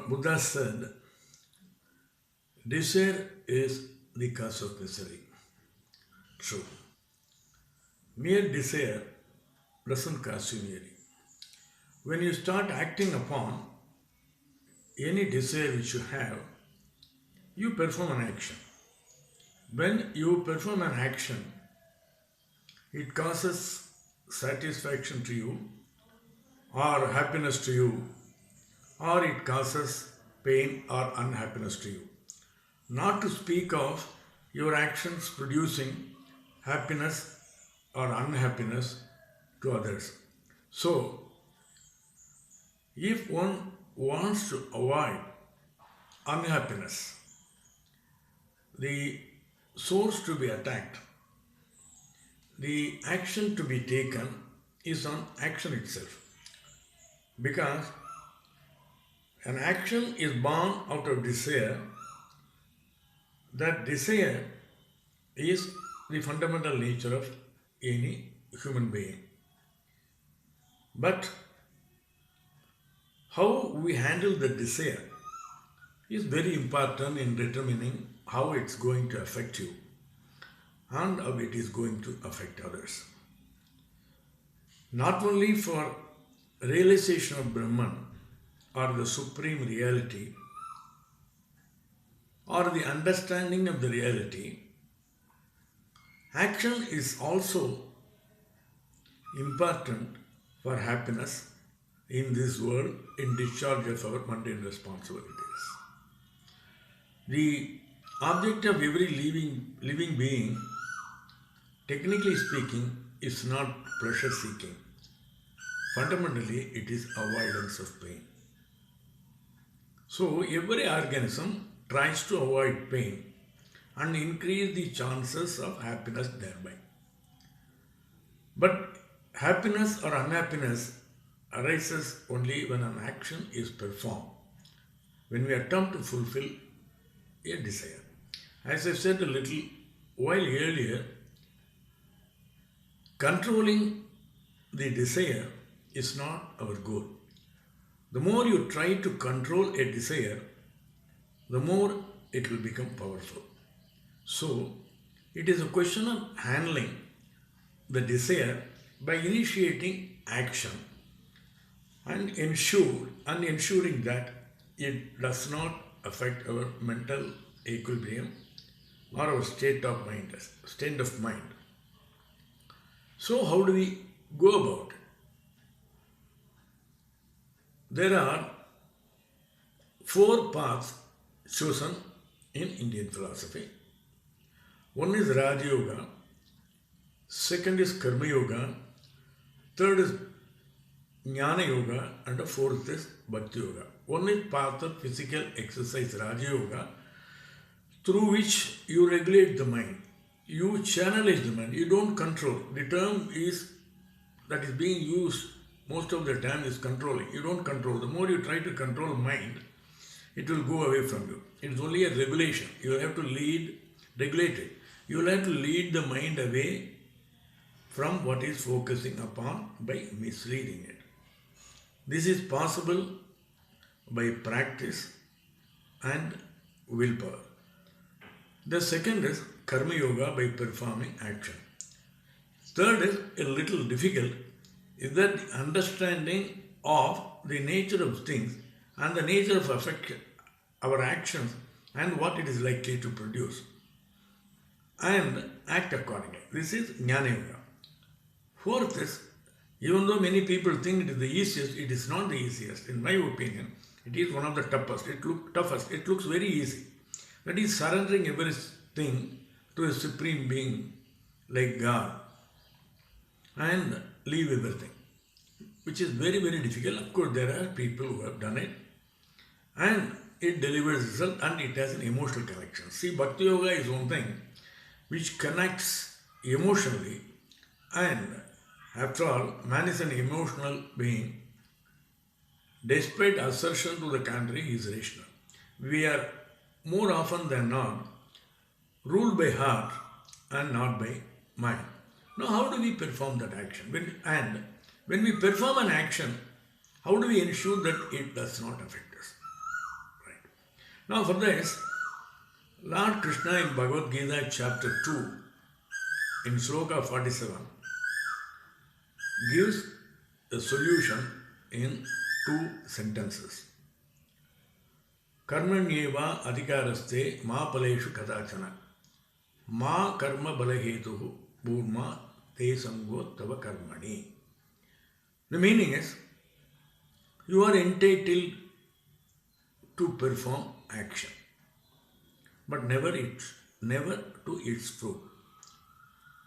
Buddha said, desire is the cause of misery. True. Mere desire doesn't cause you misery. When you start acting upon any desire which you have, you perform an action. When you perform an action, it causes satisfaction to you, or happiness to you, or it causes pain or unhappiness to you. Not to speak of your actions producing happiness or unhappiness to others. So, if one wants to avoid unhappiness, the source to be attacked, the action to be taken is on action itself. Because an action is born out of desire, that desire is the fundamental nature of any human being. But how we handle the desire is very important in determining how it's going to affect you and how it is going to affect others. Not only for realization of Brahman or the supreme reality or the understanding of the reality, action is also important for happiness in this world in discharge of our mundane responsibilities. The object of every living being, technically speaking, is not pleasure seeking. Fundamentally, it is avoidance of pain. So, every organism tries to avoid pain and increase the chances of happiness thereby. But happiness or unhappiness arises only when an action is performed, when we attempt to fulfill a desire. As I said a little while earlier, controlling the desire is not our goal. The more you try to control a desire, the more it will become powerful. So, it is a question of handling the desire by initiating action and ensuring that it does not affect our mental equilibrium or our state of mind. So, how do we go about it? There are four paths chosen in Indian philosophy. One is Raja Yoga, second is Karma Yoga, third is Jnana Yoga, and the fourth is Bhakti Yoga. One is path of physical exercise, Raja Yoga, through which you regulate the mind. You channelize the mind, you don't control. The term that is being used most of the time is controlling. You don't control. The more you try to control mind, it will go away from you. It is only a regulation. You will have to regulate it. You will have to lead the mind away from what is focusing upon by misleading it. This is possible by practice and willpower. The second is Karma Yoga, by performing action. Third is a little difficult, is that the understanding of the nature of things and the nature of affect our actions and what it is likely to produce and act accordingly. This is Jnana Yoga. Fourth is, even though many people think it is the easiest, it is not the easiest. In my opinion, it is one of the toughest. It looks very easy. That is surrendering everything to a supreme being like God and leave everything, which is very, very difficult. Of course, there are people who have done it and it delivers result and it has an emotional connection. See, Bhakti Yoga is one thing which connects emotionally, and after all, man is an emotional being. Despite assertion to the contrary, he is rational. We are more often than not ruled by heart and not by mind. Now, how do we perform that action? When we perform an action, how do we ensure that it does not affect us? Now for this, Lord Krishna in Bhagavad Gita chapter 2 in Sloka 47 gives a solution in two sentences. Karmanyeva adhikaraste ma paleshu kadachana ma karma balahetuhu bhurma te sango tava karmani. The meaning is, you are entitled to perform action, but never to its fruit.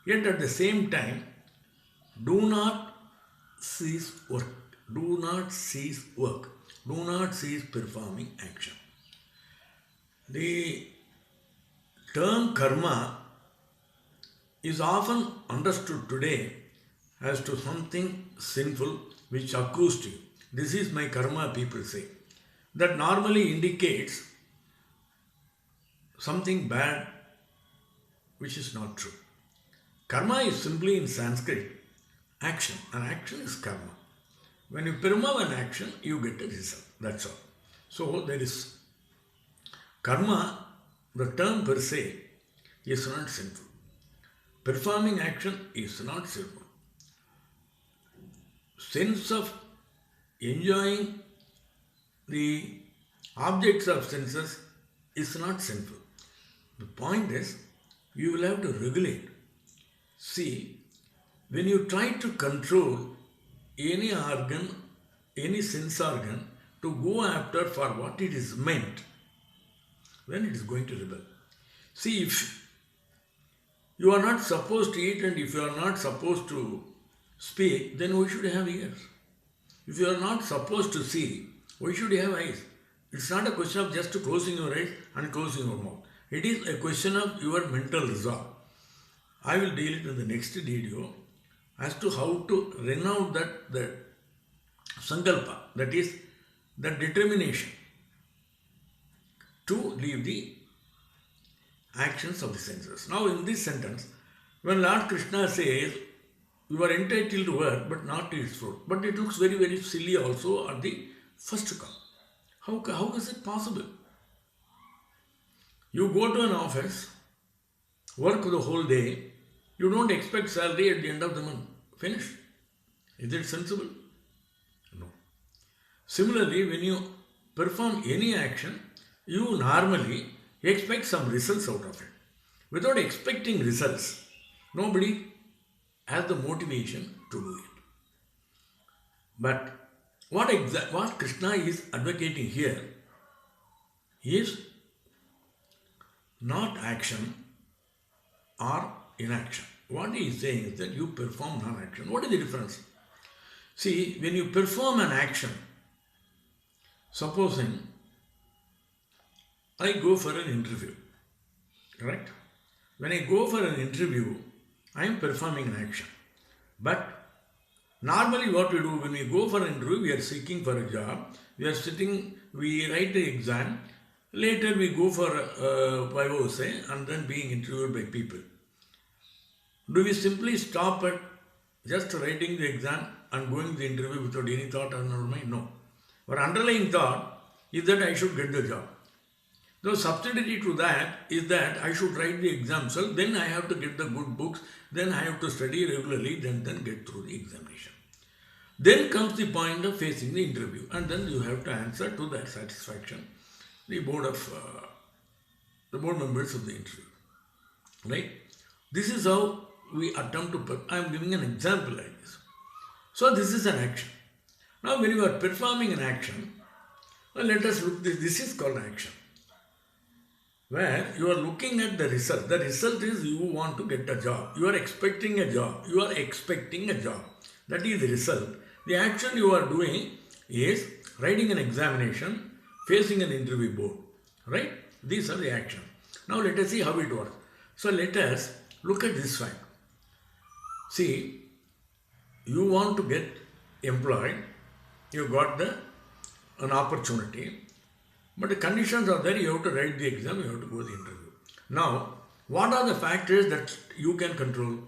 Yet at the same time, do not cease work. Do not cease work. Do not cease performing action. The term karma is often understood today as to something sinful which accrues to you. This is my karma, people say. That normally indicates something bad which is not true. Karma is simply in Sanskrit action, and action is karma. When you perform an action, you get a result. That's all. So there is karma, the term per se, is not sinful. Performing action is not sinful. Sense of enjoying the objects of senses is not sinful. The point is, you will have to regulate. See, when you try to control any organ, any sense organ, to go after for what it is meant, then it is going to rebel. See, if you are not supposed to eat and if you are not supposed to speak, then why should you have ears? If you are not supposed to see, why should you have eyes? It's not a question of just closing your eyes and closing your mouth. It is a question of your mental resolve. I will deal it in the next video as to how to renounce the sankalpa, that is, the determination to leave the actions of the senses. Now in this sentence, when Lord Krishna says, you are entitled to work but not to its fruit, but it looks very, very silly also at the first count. How is it possible? You go to an office, work the whole day, you don't expect salary at the end of the month. Finished. Is it sensible? No. Similarly, when you perform any action, you normally expect some results out of it. Without expecting results, nobody has the motivation to do it. But what Krishna is advocating here is not action or inaction. What he is saying is that you perform non-action. What is the difference? See, when you perform an action, supposing I go for an interview, correct? When I go for an interview, I am performing an action. But normally what we do when we go for an interview, we are seeking for a job, we are sitting, we write the exam, later we go for viva say, and then being interviewed by people. Do we simply stop at just writing the exam and going to the interview without any thought on our mind? No. Our underlying thought is that I should get the job. The subsidiary to that is that I should write the exam, so then I have to get the good books, then I have to study regularly, then get through the examination. Then comes the point of facing the interview, and then you have to answer to that satisfaction the board members of the interview. Right? This is how we attempt to, I am giving an example like this. So this is an action. Now when you are performing an action, well, let us look, this is called action. Where you are looking at the result. The result is you want to get a job. You are expecting a job. You are expecting a job. That is the result. The action you are doing is writing an examination, facing an interview board. Right? These are the actions. Now let us see how it works. So let us look at this fact. See, you want to get employed. You got an opportunity. But the conditions are there, you have to write the exam, you have to go to the interview. Now, what are the factors that you can control?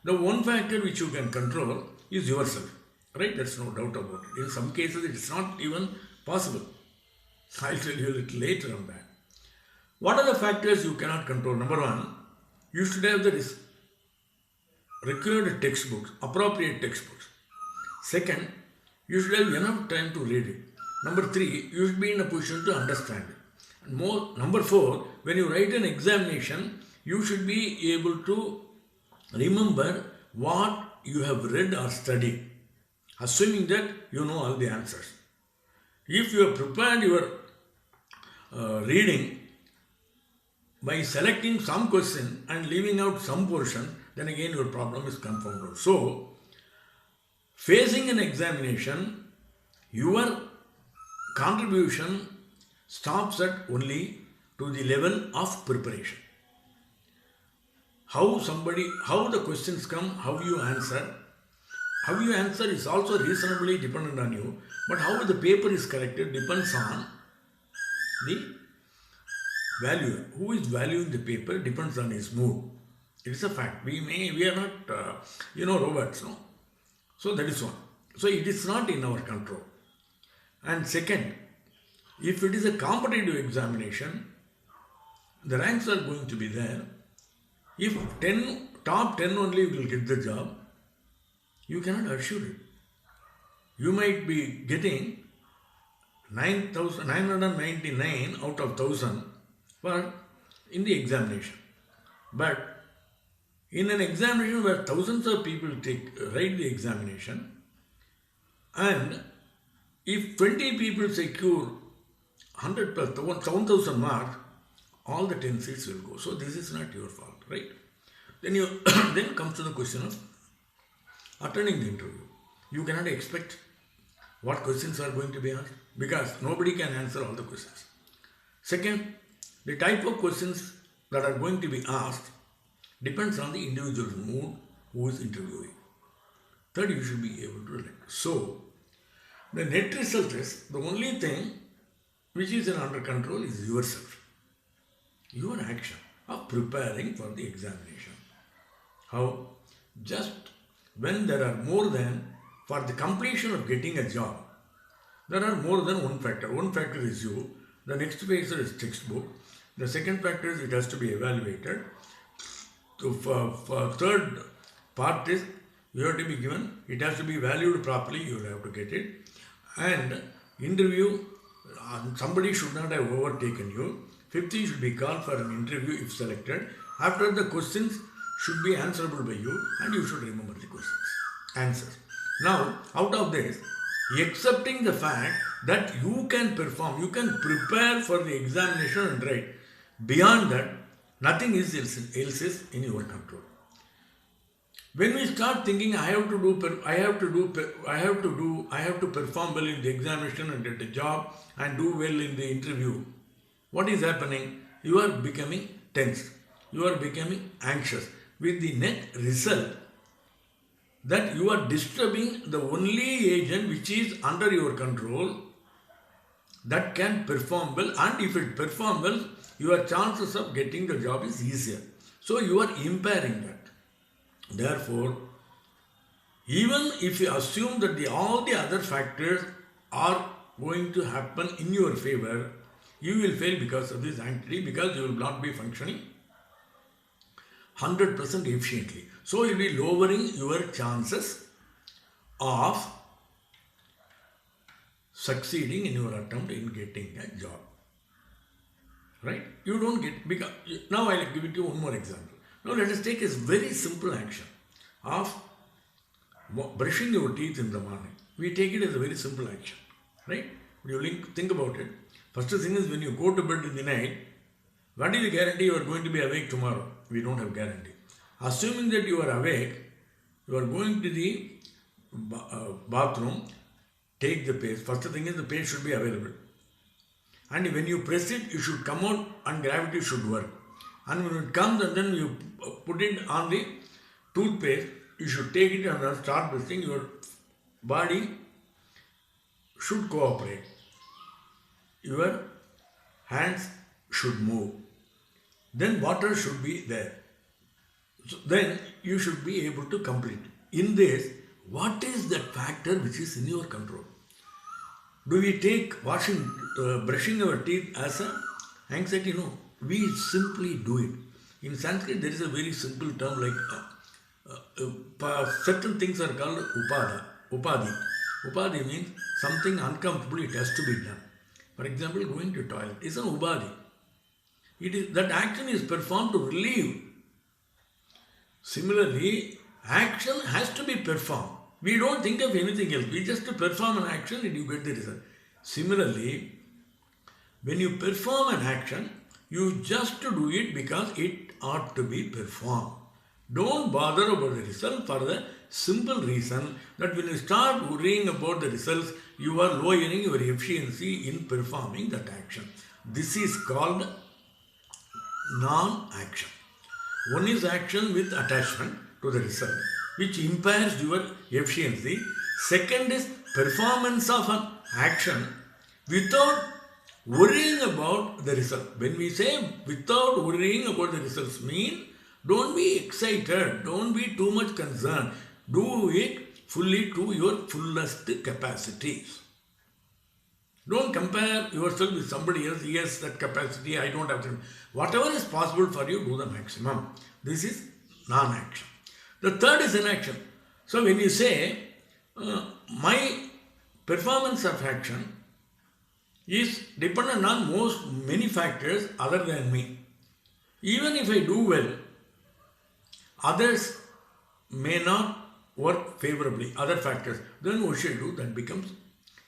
The one factor which you can control is yourself. Right? There's no doubt about it. In some cases, it's not even possible. I'll tell you a little later on that. What are the factors you cannot control? Number one, you should have the required textbooks, appropriate textbooks. Second, you should have enough time to read it. Number three, you should be in a position to understand it. And number four, when you write an examination, you should be able to remember what you have read or studied, assuming that you know all the answers. If you have prepared your reading by selecting some question and leaving out some portion, then again your problem is confounded. So, facing an examination, your contribution stops at only to the level of preparation. How the questions come, how you answer is also reasonably dependent on you, but how the paper is corrected depends on the valuer. Who is valuing the paper depends on his mood. It is a fact. We are not, robots, no? So that is one. So it is not in our control. And second, if it is a competitive examination, the ranks are going to be there. If top 10 only will get the job, you cannot assure it. You might be getting 999 out of 1000 in the examination. But in an examination where thousands of people write the examination, and if 20 people secure 100 plus 1000 marks, all the 10 seats will go. So this is not your fault, right? Then comes to the question of attending the interview. You cannot expect what questions are going to be asked because nobody can answer all the questions. Second, the type of questions that are going to be asked depends on the individual's mood who is interviewing. Third, you should be able to relate. So, the net result is the only thing which is under control is yourself. Your action of preparing for the examination. How? Just when there are more than, for the completion of getting a job, there are more than one factor. One factor is you. The next factor is textbook. The second factor is it has to be evaluated. So for third part is you have to be given, it has to be valued properly, you will have to get it. And interview, somebody should not have overtaken you. Fifth, you should be called for an interview if selected. After the questions should be answerable by you and you should remember the answers. Now, out of this, accepting the fact that you can perform, you can prepare for the examination and write. Beyond that, nothing else is in your control. When we start thinking, I have to perform well in the examination and get a job and do well in the interview, what is happening? You are becoming tense. You are becoming anxious. With the net result that you are disturbing the only agent which is under your control that can perform well, and if it performs well, your chances of getting the job is easier. So you are impairing that. Therefore, even if you assume that all the other factors are going to happen in your favor, you will fail because of this anxiety, because you will not be functioning 100% efficiently. So you will be lowering your chances of succeeding in your attempt in getting a job. Right? You don't get, because now I will give it you one more example. Now let us take a very simple action of brushing your teeth in the morning. We take it as a very simple action. Right? You think about it. First thing is, when you go to bed in the night, what is the guarantee you are going to be awake tomorrow? We don't have guarantee. Assuming that you are awake, you are going to the bathroom, take the paste. First thing is, the paste should be available. And when you press it, it should come out and gravity should work. And when it comes and then you put it on the toothpaste, you should take it and start pressing. Your body should cooperate. Your hands should move. Then water should be there. So then you should be able to complete. In this, what is that factor which is in your control? Do we take brushing our teeth as an anxiety? No. we simply do it. In Sanskrit, there is a very simple term like certain things are called upadhi. Upadhi means something uncomfortable, it has to be done. For example, going to toilet is an upadhi. It is that action is performed to relieve. Similarly, action has to be performed. We don't think of anything else. We just perform an action and you get the result. Similarly, when you perform an action, you just do it because it ought to be performed. Don't bother about the result for the simple reason that when you start worrying about the results, you are lowering your efficiency in performing that action. This is called non-action. One is action with attachment to the result, which impairs your efficiency. Second is performance of an action without worrying about the result. When we say without worrying about the results, mean don't be excited, don't be too much concerned. Do it fully to your fullest capacities. Don't compare yourself with somebody else. He has that capacity, I don't have to. Whatever is possible for you, do the maximum. This is non-action. The third is inaction. So when you say, my performance of action is dependent on many factors other than me. Even if I do well, others may not work favorably, other factors. Then what should I do? That becomes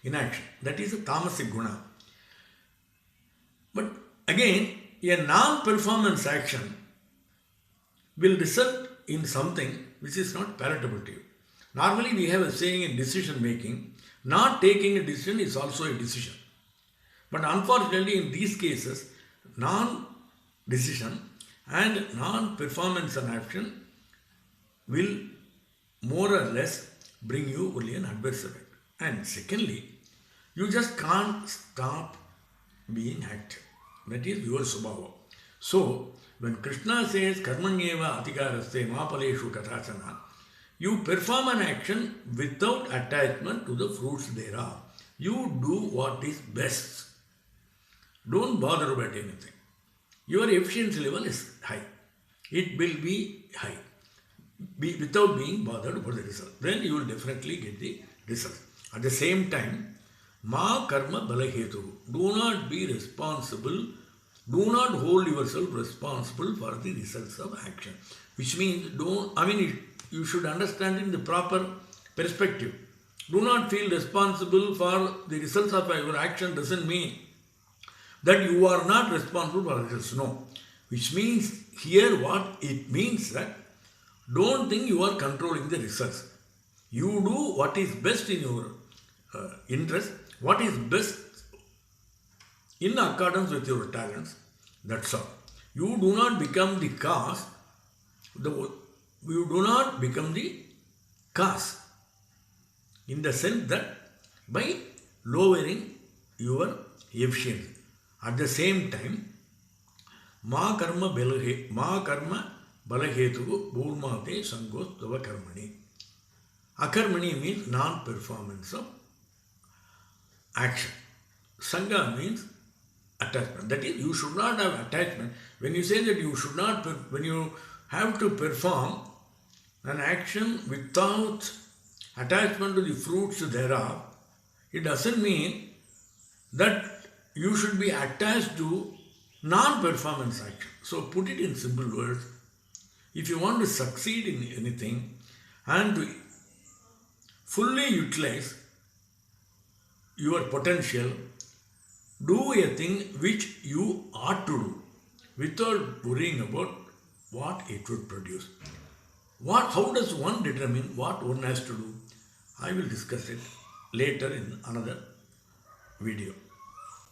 inaction. That is a tamasic guna. But again, a non-performance action will result in something which is not palatable to you. Normally we have a saying in decision making, not taking a decision is also a decision. But unfortunately in these cases, non-decision and non-performance and action will more or less bring you only an adverse effect. And secondly, you just can't stop being active. That is your subhava. So, when Krishna says karmanyeva adhikaraste mapaleshu kathachana, you perform an action without attachment to the fruits thereof. You do what is best. Don't bother about anything. Your efficiency level is high. It will be high. Without being bothered about the result. Then you will definitely get the result. At the same time, ma karma balahetu. Do not be responsible. Do not hold yourself responsible for the results of action. Which means, you should understand in the proper perspective. Do not feel responsible for the results of your action doesn't mean that you are not responsible for the results. No. Which means here what it means that don't think you are controlling the results. You do what is best in your interest, what is best in accordance with your talents. That's all. You do not become the cause. You do not become the cause in the sense that by lowering your efficiency. At the same time, ma karma balahetu bhurmate sangostava karmani. Akarmani means non-performance of action. Sangha means attachment. That is, you should not have attachment. When you say that you should not, when you have to perform an action without attachment to the fruits thereof, it doesn't mean that you should be attached to non-performance action. So put it in simple words. If you want to succeed in anything and to fully utilize your potential, do a thing which you ought to do without worrying about what it would produce. How does one determine what one has to do? I will discuss it later in another video.